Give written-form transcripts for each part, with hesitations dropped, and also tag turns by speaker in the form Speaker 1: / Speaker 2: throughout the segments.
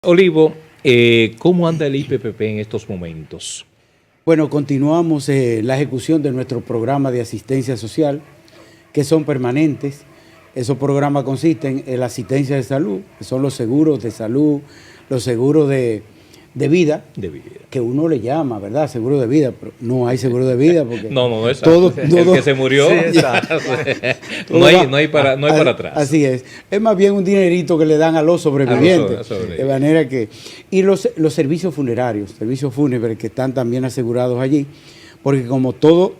Speaker 1: Olivo, ¿cómo anda el IPPP en estos momentos?
Speaker 2: Bueno, continuamos la ejecución de nuestro programa de asistencia social, que son permanentes. Esos programas consisten en la asistencia de salud, que son los seguros de salud, los seguros de vida, que uno le llama, ¿verdad? Seguro de vida, pero no hay seguro de vida porque
Speaker 1: no es
Speaker 2: todo,
Speaker 1: el que se murió, sí, no hay para atrás.
Speaker 2: Así es más bien un dinerito que le dan a los sobrevivientes, de manera que, y los servicios funerarios, servicios fúnebres que están también asegurados allí, porque como todos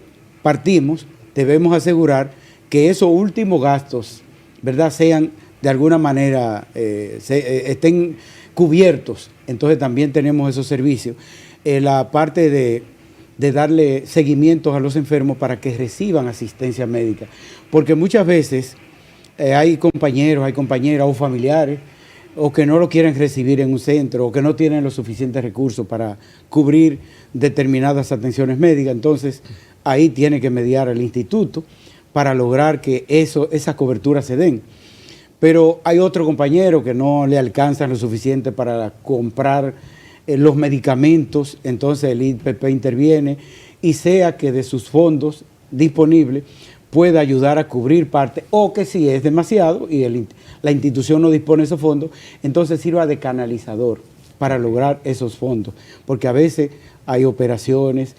Speaker 2: partimos, debemos asegurar que esos últimos gastos, ¿verdad?, sean de alguna manera, estén cubiertos. Entonces también tenemos esos servicios. La parte de darle seguimientos a los enfermos para que reciban asistencia médica. Porque muchas veces hay compañeros, hay compañeras o familiares o que no lo quieren recibir en un centro o que no tienen los suficientes recursos para cubrir determinadas atenciones médicas. Entonces ahí tiene que mediar el instituto para lograr que esas coberturas se den. Pero hay otro compañero que no le alcanzan lo suficiente para comprar los medicamentos, entonces el IPP interviene y sea que de sus fondos disponibles pueda ayudar a cubrir parte, o que si es demasiado y la institución no dispone de esos fondos, entonces sirva de canalizador para lograr esos fondos, porque a veces hay operaciones,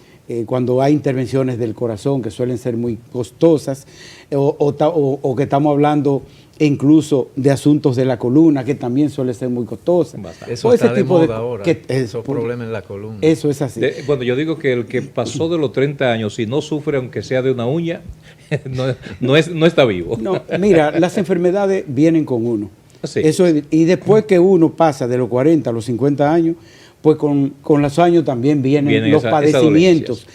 Speaker 2: cuando hay intervenciones del corazón que suelen ser muy costosas, o que estamos hablando incluso de asuntos de la columna, que también suele ser muy costosa.
Speaker 3: Eso está de moda ahora, esos problemas en la columna.
Speaker 2: Eso es así.
Speaker 1: Bueno, yo digo que el que pasó de los 30 años, si no sufre aunque sea de una uña, no está vivo.
Speaker 2: No, mira, las enfermedades vienen con uno.
Speaker 1: Sí.
Speaker 2: Eso es, y después que uno pasa de los 40 a los 50 años, pues con los años también vienen los padecimientos.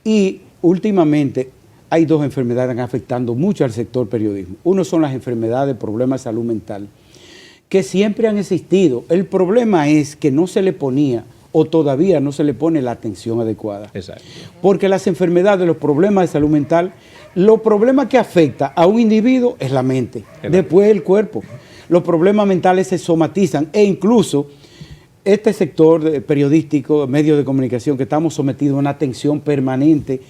Speaker 2: Y últimamente hay dos enfermedades que están afectando mucho al sector periodismo. Uno son las enfermedades, problemas de salud mental, que siempre han existido. El problema es que no se le ponía o todavía no se le pone la atención adecuada.
Speaker 1: Exacto.
Speaker 2: Porque las enfermedades, los problemas de salud mental, los problemas que afecta a un individuo es la mente, después el cuerpo. Los problemas mentales se somatizan e incluso este sector periodístico, medios de comunicación, que estamos sometidos a una atención permanente,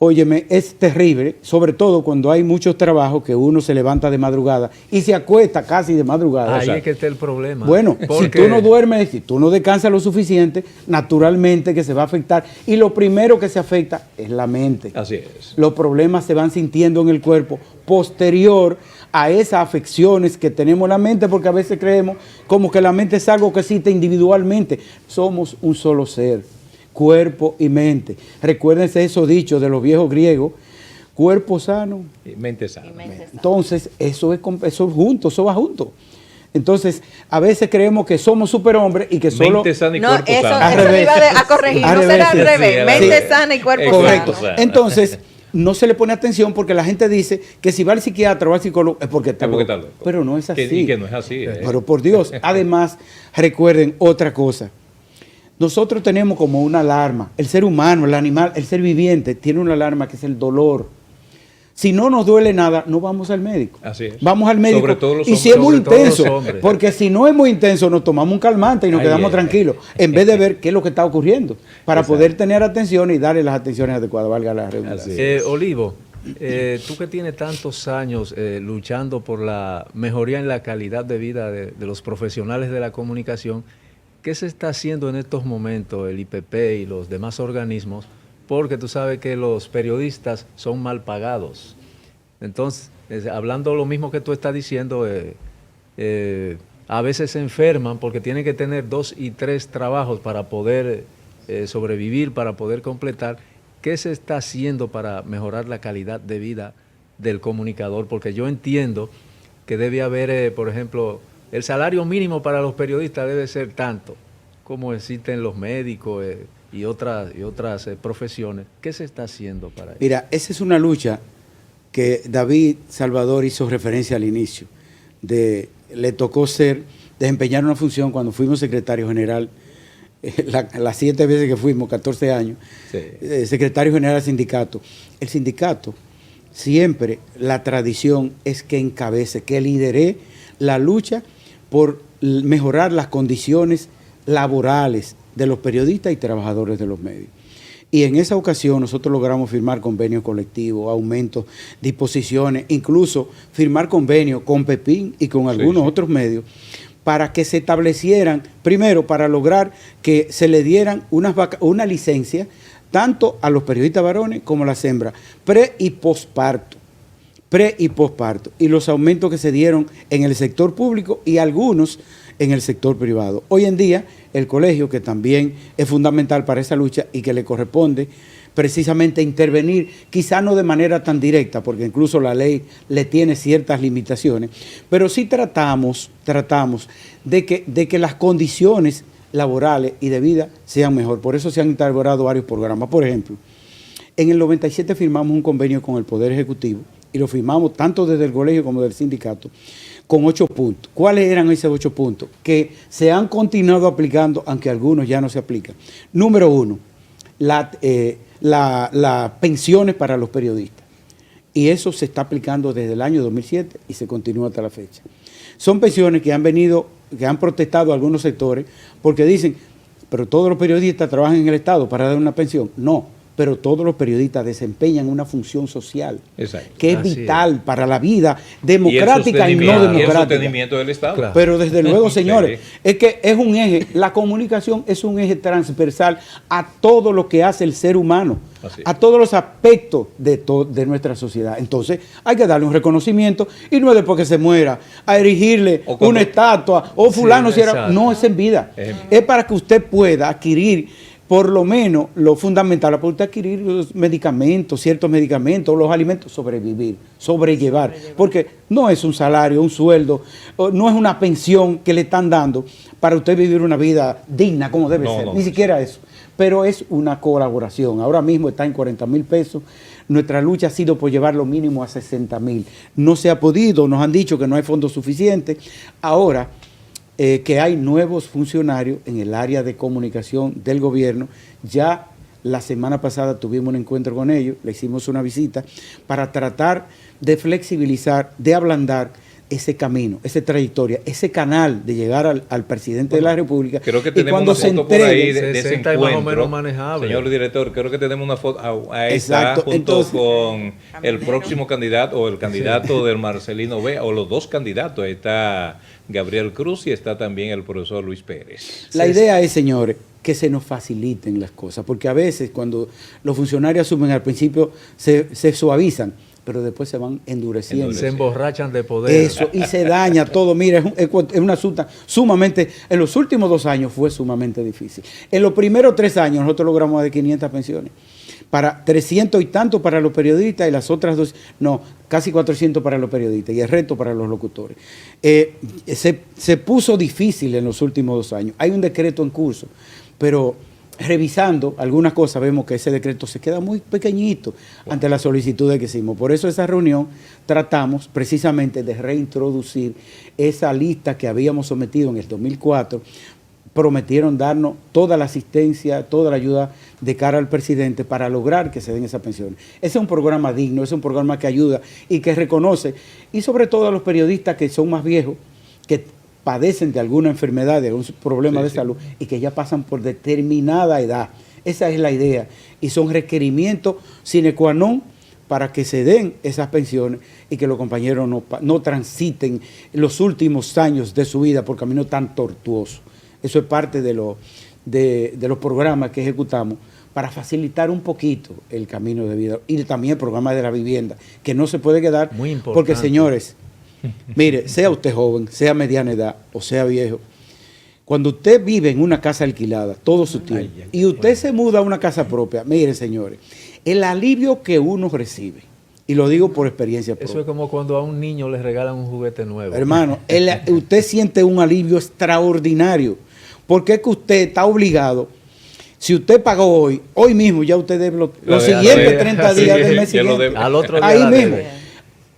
Speaker 2: óyeme, es terrible, sobre todo cuando hay muchos trabajos que uno se levanta de madrugada y se acuesta casi de madrugada.
Speaker 3: Ahí es que está el problema.
Speaker 2: Bueno, si tú no duermes, si tú no descansas lo suficiente, naturalmente que se va a afectar. Y lo primero que se afecta es la mente.
Speaker 1: Así es.
Speaker 2: Los problemas se van sintiendo en el cuerpo posterior a esas afecciones que tenemos en la mente, porque a veces creemos como que la mente es algo que existe individualmente. Somos un solo ser, cuerpo y mente. Recuérdense esos dichos de los viejos griegos: cuerpo sano
Speaker 1: y mente sana.
Speaker 2: Entonces, eso junto, eso va junto. Entonces, a veces creemos que somos superhombres y que solo...
Speaker 1: Mente sana y cuerpo sano.
Speaker 4: Eso me iba a corregir, no será al revés. Mente sana y cuerpo
Speaker 2: correcto.
Speaker 4: sano.
Speaker 2: Entonces, no se le pone atención porque la gente dice que si va al psiquiatra o al psicólogo es porque está loco. Pero no es así.
Speaker 1: Que no es así.
Speaker 2: Pero por Dios, además, recuerden otra cosa. Nosotros tenemos como una alarma. El ser humano, el animal, el ser viviente tiene una alarma que es el dolor. Si no nos duele nada, no vamos al médico.
Speaker 1: Así es.
Speaker 2: Vamos al médico.
Speaker 1: Sobre todo los
Speaker 2: y
Speaker 1: hombres.
Speaker 2: si es muy intenso, porque si no es muy intenso, nos tomamos un calmante y nos quedamos tranquilos, en vez de ver qué es lo que está ocurriendo, para poder tener atención y darle las atenciones adecuadas, valga la redundancia.
Speaker 3: Olivo, tú que tienes tantos años luchando por la mejoría en la calidad de vida de los profesionales de la comunicación, ¿qué se está haciendo en estos momentos el IPP y los demás organismos? Porque tú sabes que los periodistas son mal pagados. Entonces, hablando lo mismo que tú estás diciendo, a veces se enferman porque tienen que tener 2 y 3 trabajos para poder sobrevivir, para poder completar. ¿Qué se está haciendo para mejorar la calidad de vida del comunicador? Porque yo entiendo que debe haber, por ejemplo, el salario mínimo para los periodistas debe ser tanto, como existen los médicos y otras profesiones. ¿Qué se está haciendo para eso?
Speaker 2: Mira, esa es una lucha que David Salvador hizo referencia al inicio. Le tocó desempeñar una función cuando fuimos secretario general, las 7 veces que fuimos, 14 años, sí. Secretario general del sindicato. El sindicato, siempre la tradición es que encabece, que lidere la lucha por mejorar las condiciones laborales de los periodistas y trabajadores de los medios. Y en esa ocasión nosotros logramos firmar convenios colectivos, aumentos, disposiciones, incluso firmar convenios con Pepín y con algunos otros medios para que se establecieran, primero, para lograr que se le dieran una licencia tanto a los periodistas varones como a las hembras, pre y posparto. Y los aumentos que se dieron en el sector público y algunos en el sector privado. Hoy en día, el colegio, que también es fundamental para esa lucha y que le corresponde precisamente intervenir, quizá no de manera tan directa, porque incluso la ley le tiene ciertas limitaciones, pero sí tratamos de que las condiciones laborales y de vida sean mejor. Por eso se han elaborado varios programas. Por ejemplo, en el 97 firmamos un convenio con el Poder Ejecutivo y lo firmamos tanto desde el colegio como del sindicato con 8 puntos. ¿Cuáles eran esos 8 puntos? Que se han continuado aplicando, aunque algunos ya no se aplican. Número 1, las pensiones para los periodistas. Y eso se está aplicando desde el año 2007 y se continúa hasta la fecha. Son pensiones que han protestado algunos sectores porque dicen, pero todos los periodistas trabajan en el Estado para dar una pensión. No, pero todos los periodistas desempeñan una función social. Exacto. Que es vital para la vida democrática y no democrática. Y el
Speaker 1: sostenimiento del Estado.
Speaker 2: Claro. Pero desde luego, señores, es que es un eje, la comunicación es un eje transversal a todo lo que hace el ser humano, a todos los aspectos de nuestra sociedad. Entonces, hay que darle un reconocimiento y no es después que se muera, a erigirle una estatua o fulano, no es en vida. Es para que usted pueda adquirir por lo menos lo fundamental, para usted adquirir los medicamentos, ciertos medicamentos, los alimentos, sobrevivir, sobrellevar, porque no es un salario, un sueldo, no es una pensión que le están dando para usted vivir una vida digna como debe ser, ni siquiera eso, pero es una colaboración. Ahora mismo está en 40,000 pesos, nuestra lucha ha sido por llevar lo mínimo a 60,000, no se ha podido, nos han dicho que no hay fondos suficientes. Ahora que hay nuevos funcionarios en el área de comunicación del gobierno. Ya la semana pasada tuvimos un encuentro con ellos, le hicimos una visita para tratar de flexibilizar, de ablandar ese camino, esa trayectoria, ese canal de llegar al presidente de la República.
Speaker 1: Creo que tenemos una foto por ahí de ese encuentro, más o menos manejable. Señor director, creo que tenemos una foto, ahí está, junto con el próximo candidato o el candidato del Marcelino Vega, o los dos candidatos. Ahí está Gabriel Cruz y está también el profesor Luis Pérez.
Speaker 2: La idea es, señores, que se nos faciliten las cosas, porque a veces cuando los funcionarios asumen al principio se suavizan, pero después se van endureciendo.
Speaker 3: Se emborrachan de poder.
Speaker 2: Eso, y se daña todo. Mira, es una asunto sumamente, en los últimos 2 años fue sumamente difícil. En los primeros 3 años nosotros logramos más de 500 pensiones. Para 300 y tanto para los periodistas y las otras casi 400 para los periodistas y el resto para los locutores. Se puso difícil en los últimos 2 años. Hay un decreto en curso, pero revisando algunas cosas vemos que ese decreto se queda muy pequeñito ante las solicitudes que hicimos. Por eso esa reunión tratamos precisamente de reintroducir esa lista que habíamos sometido en el 2004. Prometieron darnos toda la asistencia, toda la ayuda de cara al presidente para lograr que se den esas pensiones. Ese es un programa digno, es un programa que ayuda y que reconoce, y sobre todo a los periodistas que son más viejos, que padecen de alguna enfermedad, de algún problema de salud y que ya pasan por determinada edad. Esa es la idea y son requerimientos sine qua non para que se den esas pensiones y que los compañeros no transiten los últimos años de su vida por camino tan tortuoso. Eso es parte de los programas que ejecutamos para facilitar un poquito el camino de vida. Y también el programa de la vivienda, que no se puede quedar, porque señores, mire, sea usted joven, sea mediana edad o sea viejo, cuando usted vive en una casa alquilada todo su tiempo y usted se muda a una casa propia, miren señores, el alivio que uno recibe, y lo digo por experiencia propia.
Speaker 3: Eso es como cuando a un niño le regalan un juguete nuevo.
Speaker 2: Hermano, usted siente un alivio extraordinario, porque es que usted está obligado. Si usted pagó hoy mismo ya usted debe los siguientes 30 días del mes siguiente.
Speaker 3: Al otro día
Speaker 2: ahí mismo.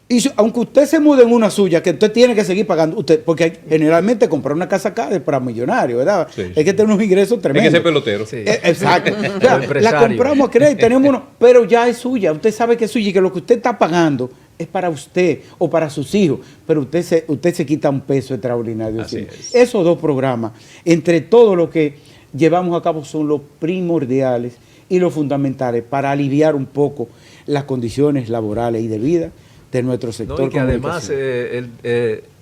Speaker 2: Y aunque usted se mude en una suya, que usted tiene que seguir pagando, usted, porque generalmente comprar una casa acá es para millonarios, ¿verdad? Sí, sí. Hay que tener unos ingresos tremendos.
Speaker 1: Hay que ser pelotero.
Speaker 2: Sí. Exacto. O sea, la compramos a crédito, tenemos uno, pero ya es suya. Usted sabe que es suya y que lo que usted está pagando es para usted o para sus hijos, pero usted se quita un peso extraordinario.
Speaker 1: Así es.
Speaker 2: Esos dos programas, entre todo lo que llevamos a cabo, son los primordiales y los fundamentales para aliviar un poco las condiciones laborales y de vida de nuestro sector.
Speaker 3: No, y que además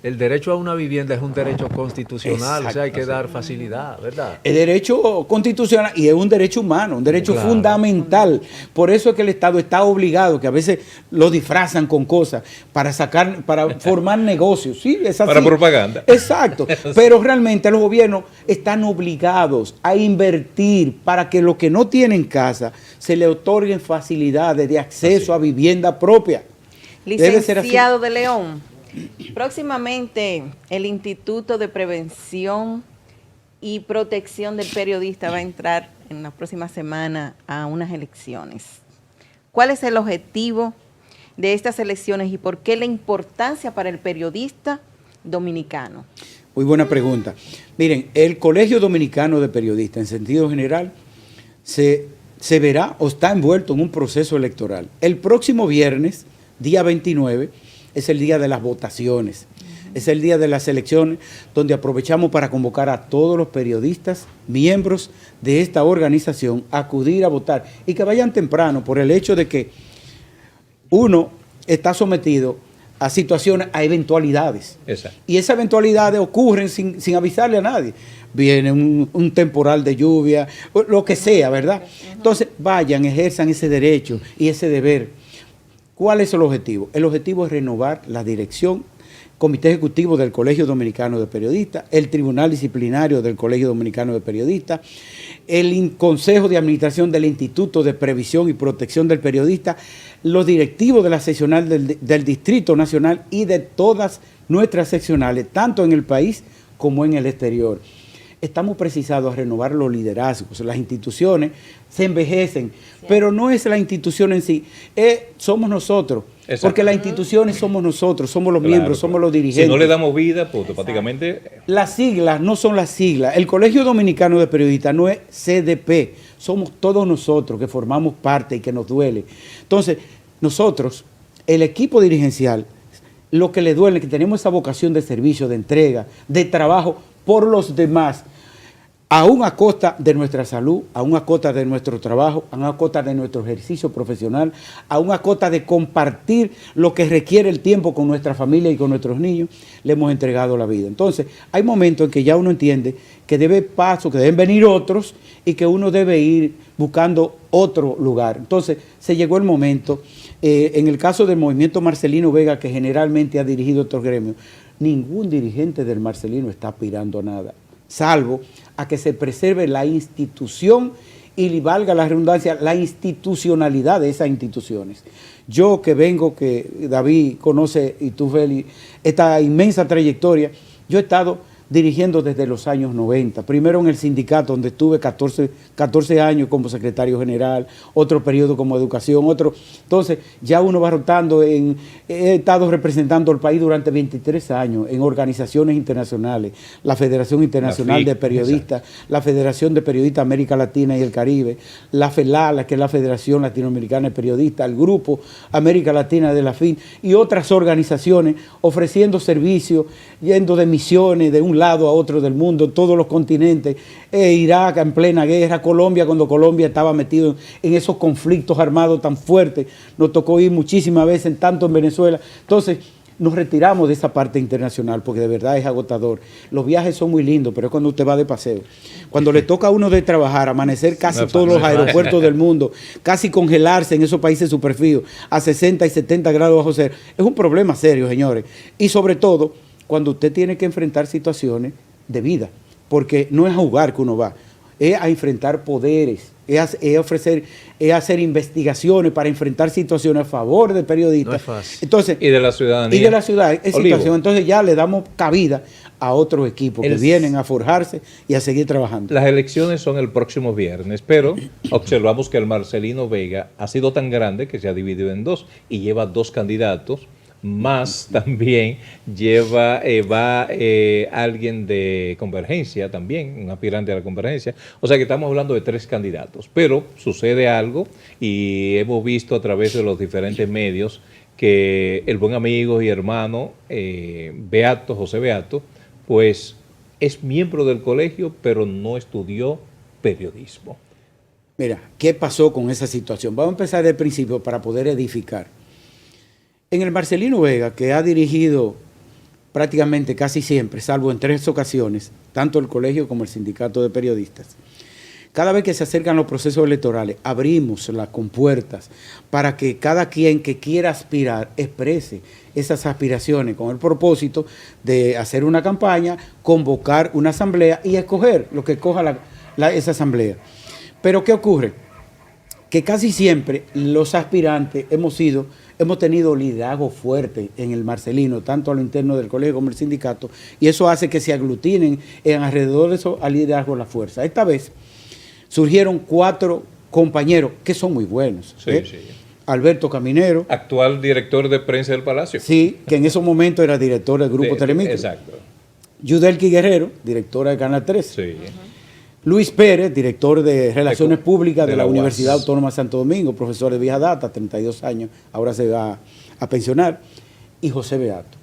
Speaker 3: el derecho a una vivienda es un derecho constitucional, o sea, hay que dar facilidad, ¿verdad?
Speaker 2: El derecho constitucional y es un derecho humano, un derecho fundamental. Por eso es que el Estado está obligado, que a veces lo disfrazan con cosas para formar negocios. Sí, es así.
Speaker 1: Para propaganda.
Speaker 2: Exacto. Pero realmente los gobiernos están obligados a invertir para que los que no tienen casa se le otorguen facilidades de acceso a vivienda propia.
Speaker 4: Licenciado de León, próximamente el Instituto de Prevención y Protección del Periodista va a entrar en la próxima semana a unas elecciones. ¿Cuál es el objetivo de estas elecciones y por qué la importancia para el periodista dominicano?
Speaker 2: Muy buena pregunta. Miren, el Colegio Dominicano de Periodistas, en sentido general, se verá o está envuelto en un proceso electoral. El próximo viernes, día 29, es el día de las votaciones, es el día de las elecciones, donde aprovechamos para convocar a todos los periodistas, miembros de esta organización, a acudir a votar y que vayan temprano por el hecho de que uno está sometido a situaciones, a eventualidades.
Speaker 1: Exacto.
Speaker 2: Y esas eventualidades ocurren sin avisarle a nadie. Viene un temporal de lluvia, lo que sea, ¿verdad? Entonces, vayan, ejerzan ese derecho y ese deber. ¿Cuál es el objetivo? El objetivo es renovar la dirección, Comité Ejecutivo del Colegio Dominicano de Periodistas, el Tribunal Disciplinario del Colegio Dominicano de Periodistas, el Consejo de Administración del Instituto de Previsión y Protección del Periodista, los directivos de la seccional del Distrito Nacional y de todas nuestras seccionales, tanto en el país como en el exterior. Estamos precisados a renovar los liderazgos, las instituciones se envejecen, pero no es la institución en sí, somos nosotros. Exacto. Porque las instituciones somos nosotros, somos los miembros, somos los dirigentes.
Speaker 1: Si no le damos vida, pues automáticamente...
Speaker 2: Las siglas no son las siglas. El Colegio Dominicano de Periodistas no es CDP, somos todos nosotros que formamos parte y que nos duele. Entonces, nosotros, el equipo dirigencial, lo que le duele es que tenemos esa vocación de servicio, de entrega, de trabajo por los demás, aún a costa de nuestra salud, aún a costa de nuestro trabajo, aún a costa de nuestro ejercicio profesional, aún a costa de compartir lo que requiere el tiempo con nuestra familia y con nuestros niños, le hemos entregado la vida. Entonces, hay momentos en que ya uno entiende que debe paso, que deben venir otros y que uno debe ir buscando otro lugar. Entonces, se llegó el momento, en el caso del movimiento Marcelino Vega, que generalmente ha dirigido estos gremios, ningún dirigente del Marcelino está aspirando a nada, salvo a que se preserve la institución y valga la redundancia, la institucionalidad de esas instituciones. Yo que vengo, que David conoce y tú, Feli, esta inmensa trayectoria, yo he estado dirigiendo desde los años 90, primero en el sindicato donde estuve 14 años como secretario general, otro periodo como educación, otro. Entonces ya uno va rotando, he estado representando al país durante 23 años en organizaciones internacionales, la Federación Internacional de Periodistas, la Federación de Periodistas América Latina y el Caribe, la FELALA, que es la Federación Latinoamericana de Periodistas, el Grupo América Latina de la FIN y otras organizaciones ofreciendo servicios, yendo de misiones de un lado a otro del mundo, todos los continentes, Irak en plena guerra, Colombia cuando Colombia estaba metido en esos conflictos armados tan fuertes, nos tocó ir muchísimas veces, tanto en Venezuela. Entonces, nos retiramos de esa parte internacional porque de verdad es agotador. Los viajes son muy lindos, pero es cuando usted va de paseo. Cuando le toca a uno de trabajar, amanecer casi todos los aeropuertos del mundo, casi congelarse en esos países superfríos a 60 y 70 grados bajo cero, es un problema serio, señores. Y sobre todo, cuando usted tiene que enfrentar situaciones de vida, porque no es a jugar que uno va, es a enfrentar poderes, es hacer investigaciones para enfrentar situaciones a favor del periodista.
Speaker 3: No es fácil.
Speaker 2: Entonces,
Speaker 1: y de la ciudadanía.
Speaker 2: Y de la ciudad, es situación. Entonces ya le damos cabida a otros equipos que vienen a forjarse y a seguir trabajando.
Speaker 1: Las elecciones son el próximo viernes, pero observamos que el Marcelino Vega ha sido tan grande que se ha dividido en dos y lleva dos candidatos. Más también va alguien de Convergencia también, un aspirante a la Convergencia. O sea que estamos hablando de tres candidatos. Pero sucede algo y hemos visto a través de los diferentes medios que el buen amigo y hermano Beato, José Beato, pues es miembro del colegio, pero no estudió periodismo.
Speaker 2: Mira, ¿qué pasó con esa situación? Vamos a empezar del principio para poder edificar. En el Marcelino Vega, que ha dirigido prácticamente casi siempre, salvo en 3 ocasiones, tanto el colegio como el sindicato de periodistas, cada vez que se acercan los procesos electorales, abrimos las compuertas para que cada quien que quiera aspirar exprese esas aspiraciones con el propósito de hacer una campaña, convocar una asamblea y escoger lo que escoja esa asamblea. Pero ¿qué ocurre? Que casi siempre los aspirantes hemos tenido liderazgo fuerte en el Marcelino, tanto a lo interno del colegio como el sindicato, y eso hace que se aglutinen alrededor de eso al liderazgo la fuerza. Esta vez surgieron 4 compañeros que son muy buenos.
Speaker 1: Sí, sí.
Speaker 2: Alberto Caminero.
Speaker 1: Actual director de prensa del Palacio.
Speaker 2: Sí, que en esos momentos era director del Grupo Telemicro.
Speaker 1: Exacto.
Speaker 2: Yudelki Guerrero, directora de Canal 3.
Speaker 1: Sí.
Speaker 2: Luis Pérez, director de Relaciones Públicas de la Universidad Autónoma de Santo Domingo, profesor de vieja data, 32 años, ahora se va a pensionar. Y José Beato.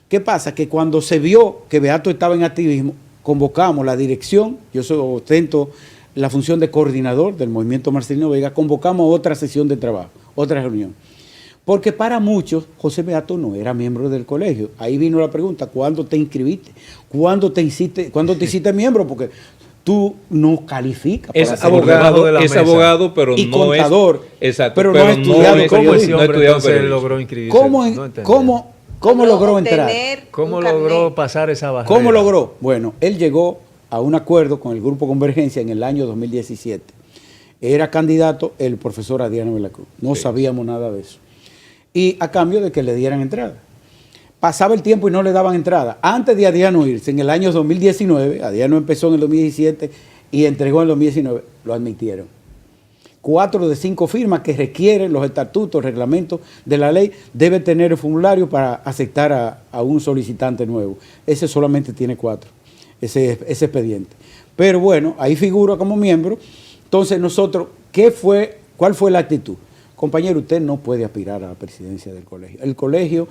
Speaker 2: ¿Qué pasa? Que cuando se vio que Beato estaba en activismo, convocamos la dirección, yo ostento la función de coordinador del movimiento Marcelino Vega, convocamos otra sesión de trabajo, otra reunión. Porque para muchos, José Beato no era miembro del colegio. Ahí vino la pregunta, ¿cuándo te inscribiste? ¿Cuándo te hiciste miembro? Porque tú no calificas.
Speaker 1: Es abogado, pero
Speaker 2: y
Speaker 1: no
Speaker 2: contador,
Speaker 1: es... Exacto,
Speaker 2: pero no ha estudiado
Speaker 3: periodismo. ¿Cómo logró inscribirse?
Speaker 2: ¿Cómo logró entrar?
Speaker 3: ¿Cómo logró pasar esa barrera?
Speaker 2: ¿Cómo logró? Bueno, él llegó a un acuerdo con el Grupo Convergencia en el año 2017. Era candidato el profesor Adriano de la Cruz. No sabíamos nada de eso. Y a cambio de que le dieran entrada. Pasaba el tiempo y no le daban entrada. Antes de Adriano irse, en el año 2019, Adriano empezó en el 2017 y entregó en el 2019, lo admitieron. 4 de 5 firmas que requieren los estatutos, reglamentos de la ley, debe tener el formulario para aceptar a un solicitante nuevo. Ese solamente tiene 4. Ese expediente. Pero bueno, ahí figura como miembro. Entonces nosotros, ¿cuál fue la actitud? Compañero, usted no puede aspirar a la presidencia del colegio. El colegio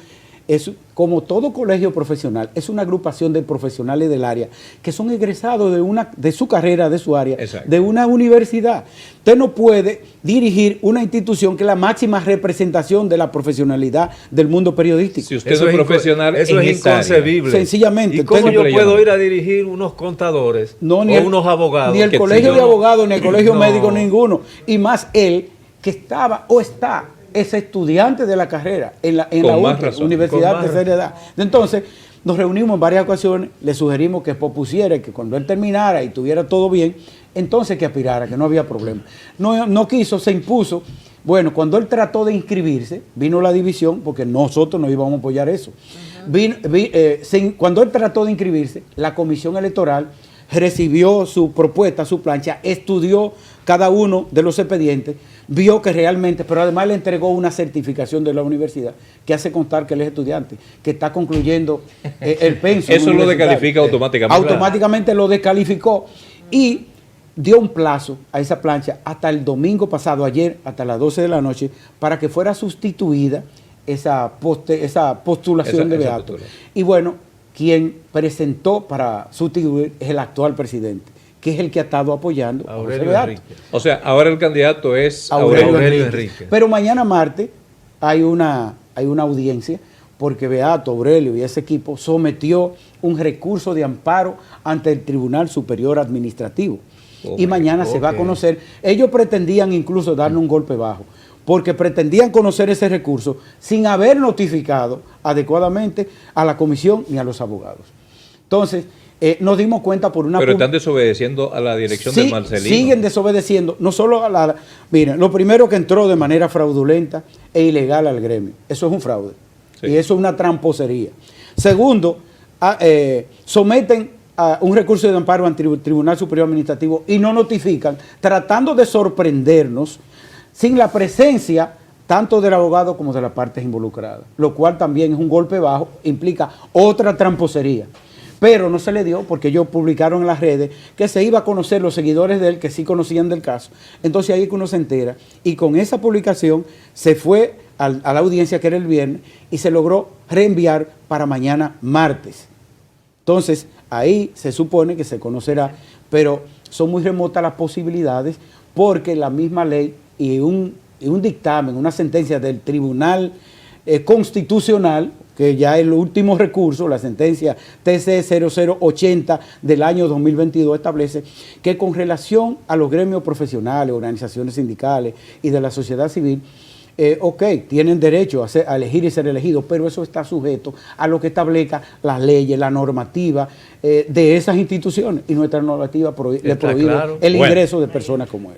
Speaker 2: es, como todo colegio profesional, es una agrupación de profesionales del área que son egresados de su carrera, de su área,
Speaker 1: exacto,
Speaker 2: de una universidad. Usted no puede dirigir una institución que es la máxima representación de la profesionalidad del mundo periodístico.
Speaker 1: Si usted es profesional,
Speaker 3: eso es inconcebible.
Speaker 2: Sencillamente.
Speaker 3: ¿Y cómo yo puedo ir a dirigir unos contadores o unos abogados?
Speaker 2: Ni el colegio de abogados, ni el colegio médico, ninguno. Y más él, que estaba o está, es estudiante de la carrera en la Universidad de Tercera Edad. Entonces, nos reunimos en varias ocasiones, le sugerimos que pospusiera, que cuando él terminara y tuviera todo bien, entonces que aspirara, que no había problema. No quiso, se impuso. Bueno, cuando él trató de inscribirse, vino la división, porque nosotros no íbamos a apoyar eso. Cuando él trató de inscribirse, la comisión electoral recibió su propuesta, su plancha, estudió cada uno de los expedientes, vio que realmente, pero además le entregó una certificación de la universidad que hace constar que él es estudiante, que está concluyendo el pensum.
Speaker 1: Eso lo descalifica automáticamente.
Speaker 2: Automáticamente lo descalificó y dio un plazo a esa plancha hasta el domingo pasado, ayer, hasta las 12 de la noche, para que fuera sustituida esa postulación de Beato. Y bueno, quien presentó para sustituir es el actual presidente, que es el que ha estado apoyando a
Speaker 3: Aurelio Enrique.
Speaker 1: O sea, ahora el candidato es
Speaker 2: Aurelio Enrique. Pero mañana martes hay una audiencia porque Beato, Aurelio y ese equipo sometió un recurso de amparo ante el Tribunal Superior Administrativo. Y mañana se va a conocer. Ellos pretendían incluso darle un golpe bajo, porque pretendían conocer ese recurso sin haber notificado adecuadamente a la comisión ni a los abogados. Entonces, nos dimos cuenta por una...
Speaker 1: Pero están desobedeciendo a la dirección del Marcelino.
Speaker 2: Siguen desobedeciendo, no solo a la... Miren, lo primero que entró de manera fraudulenta e ilegal al gremio. Eso es un fraude. Sí. Y eso es una tramposería. Segundo, someten a un recurso de amparo ante el Tribunal Superior Administrativo y no notifican, tratando de sorprendernos sin la presencia tanto del abogado como de las partes involucradas, lo cual también es un golpe bajo, implica otra tramposería. Pero no se le dio porque ellos publicaron en las redes que se iba a conocer los seguidores de él que sí conocían del caso. Entonces ahí es que uno se entera y con esa publicación se fue a la audiencia, que era el viernes, y se logró reenviar para mañana martes. Entonces, ahí se supone que se conocerá, pero son muy remotas las posibilidades, porque la misma ley y un dictamen, una sentencia del Tribunal Constitucional, que ya es el último recurso, la sentencia TC 0080 del año 2022, establece que con relación a los gremios profesionales, organizaciones sindicales y de la sociedad civil, tienen derecho a elegir y ser elegidos, pero eso está sujeto a lo que establezca las leyes, la normativa de esas instituciones, y nuestra normativa le prohíbe el ingreso de personas como él.